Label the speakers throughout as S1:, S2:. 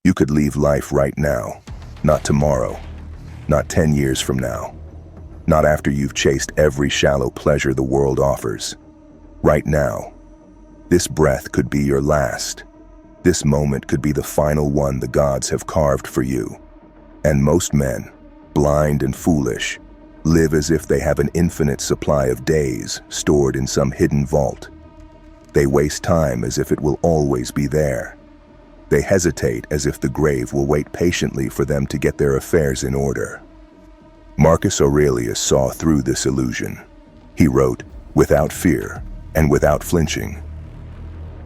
S1: You could leave life right now, not tomorrow, not 10 years from now, not after you've chased every shallow pleasure the world offers. Right now. This breath could be your last. This moment could be the final one the gods have carved for you. And most men, blind and foolish, live as if they have an infinite supply of days stored in some hidden vault. They waste time as if it will always be there. They hesitate as if the grave will wait patiently for them to get their affairs in order. Marcus Aurelius saw through this illusion. He wrote, without fear and without flinching,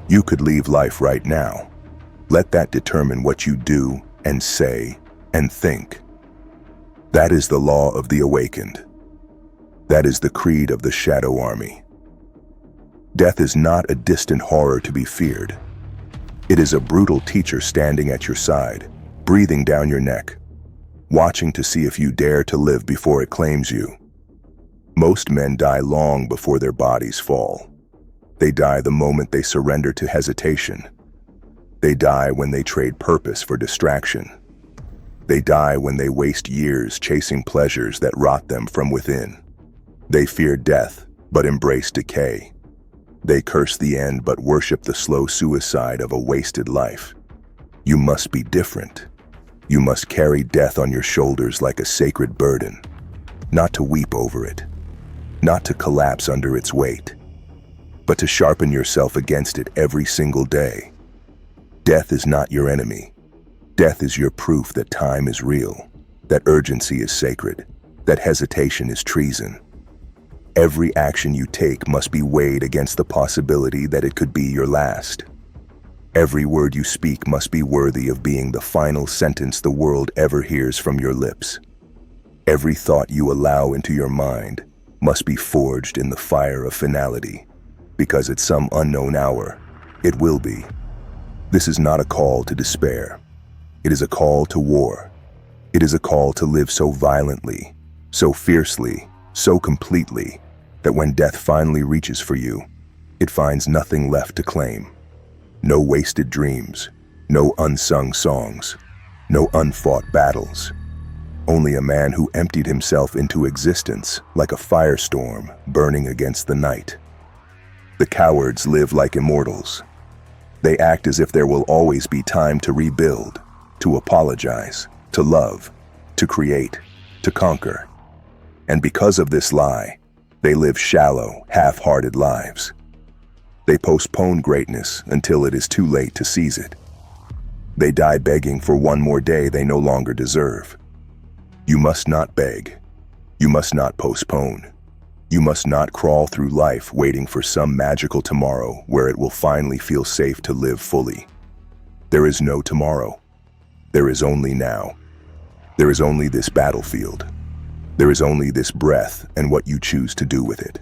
S1: "You could leave life right now. Let that determine what you do and say and think." That is the law of the awakened. That is the creed of the shadow army. Death is not a distant horror to be feared. It is a brutal teacher standing at your side, breathing down your neck, watching to see if you dare to live before it claims you. Most men die long before their bodies fall. They die the moment they surrender to hesitation. They die when they trade purpose for distraction. They die when they waste years chasing pleasures that rot them from within. They fear death, but embrace decay. They curse the end, but worship the slow suicide of a wasted life. You must be different. You must carry death on your shoulders like a sacred burden, not to weep over it, not to collapse under its weight, but to sharpen yourself against it every single day. Death is not your enemy. Death is your proof that time is real, that urgency is sacred, that hesitation is treason. Every action you take must be weighed against the possibility that it could be your last. Every word you speak must be worthy of being the final sentence the world ever hears from your lips. Every thought you allow into your mind must be forged in the fire of finality, because at some unknown hour, it will be. This is not a call to despair. It is a call to war. It is a call to live so violently, so fiercely, so completely, that when death finally reaches for you, it finds nothing left to claim. No wasted dreams, no unsung songs, no unfought battles. Only a man who emptied himself into existence like a firestorm burning against the night. The cowards live like immortals. They act as if there will always be time to rebuild, to apologize, to love, to create, to conquer. And because of this lie, they live shallow, half-hearted lives. They postpone greatness until it is too late to seize it. They die begging for one more day they no longer deserve. You must not beg. You must not postpone. You must not crawl through life waiting for some magical tomorrow where it will finally feel safe to live fully. There is no tomorrow. There is only now. There is only this battlefield. There is only this breath and what you choose to do with it.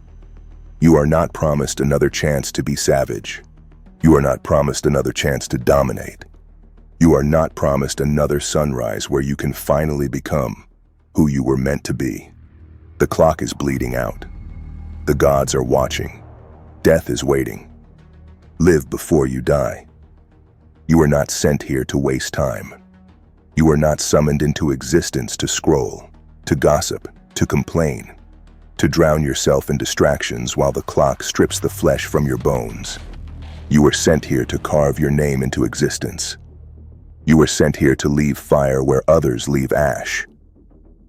S1: You are not promised another chance to be savage. You are not promised another chance to dominate. You are not promised another sunrise where you can finally become who you were meant to be. The clock is bleeding out. The gods are watching. Death is waiting. Live before you die. You are not sent here to waste time. You are not summoned into existence to scroll, to gossip, to complain, to drown yourself in distractions while the clock strips the flesh from your bones. You were sent here to carve your name into existence. You were sent here to leave fire where others leave ash.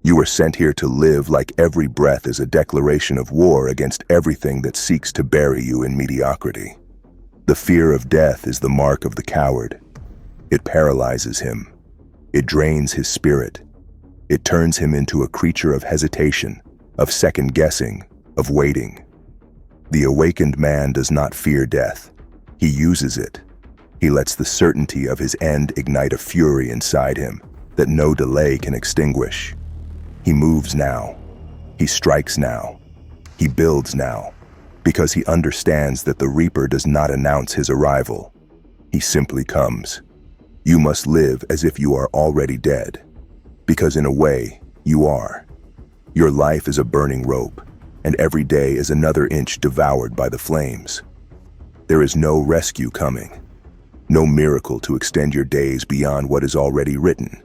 S1: You were sent here to live like every breath is a declaration of war against everything that seeks to bury you in mediocrity. The fear of death is the mark of the coward. It paralyzes him. It drains his spirit. It turns him into a creature of hesitation, of second-guessing, of waiting. The awakened man does not fear death. He uses it. He lets the certainty of his end ignite a fury inside him that no delay can extinguish. He moves now. He strikes now. He builds now, because he understands that the reaper does not announce his arrival. He simply comes. You must live as if you are already dead, because in a way, you are. Your life is a burning rope, and every day is another inch devoured by the flames. There is no rescue coming. no miracle to extend your days beyond what is already written.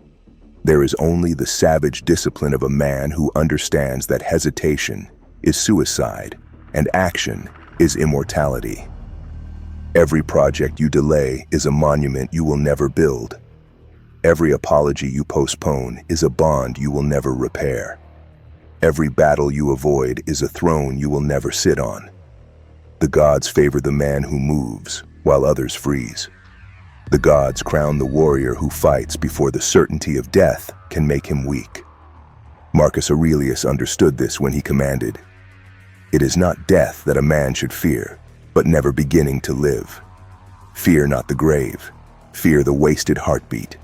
S1: There is only the savage discipline of a man who understands that hesitation is suicide and action is immortality. Every project you delay is a monument you will never build. Every apology you postpone is a bond you will never repair. Every battle you avoid is a throne you will never sit on. The gods favor the man who moves, while others freeze. The gods crown the warrior who fights before the certainty of death can make him weak. Marcus Aurelius understood this when he commanded, "It is not death that a man should fear, but never beginning to live. Fear not the grave, fear the wasted heartbeat,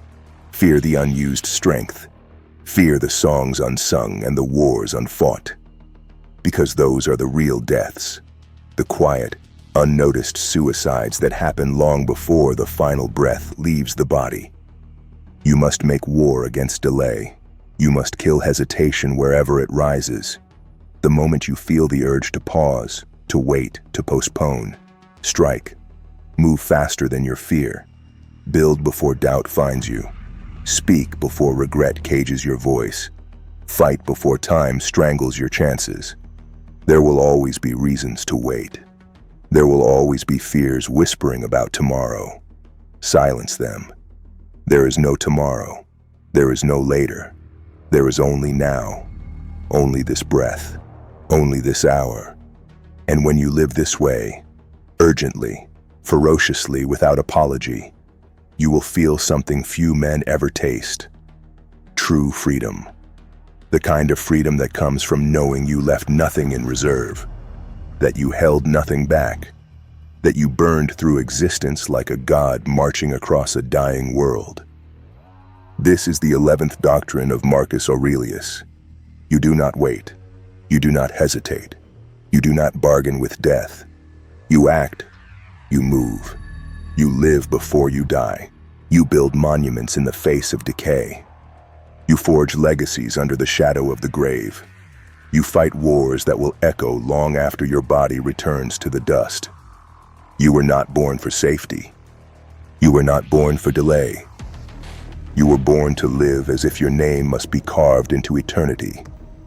S1: fear the unused strength, fear the songs unsung and the wars unfought. Because those are the real deaths, the quiet, unnoticed suicides that happen long before the final breath leaves the body. You must make war against delay. You must kill hesitation wherever it rises. The moment you feel the urge to pause, to wait, to postpone, strike. Move faster than your fear. Build before doubt finds you. Speak before regret cages your voice. Fight before time strangles your chances. There will always be reasons to wait. There will always be fears whispering about tomorrow. Silence them. There is no tomorrow. There is no later. There is only now. Only this breath. Only this hour. And when you live this way, urgently, ferociously, without apology, you will feel something few men ever taste. True freedom. The kind of freedom that comes from knowing you left nothing in reserve, that you held nothing back, that you burned through existence like a god marching across a dying world. This is the 11th doctrine of Marcus Aurelius. You do not wait. You do not hesitate. You do not bargain with death. You act. You move. You live before you die. You build monuments in the face of decay. You forge legacies under the shadow of the grave. You fight wars that will echo long after your body returns to the dust. You were not born for safety. You were not born for delay. You were born to live as if your name must be carved into eternity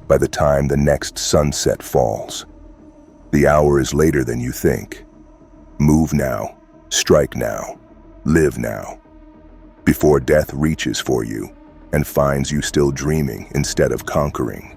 S1: by the time the next sunset falls. The hour is later than you think. Move now, strike now, live now, before death reaches for you and finds you still dreaming instead of conquering.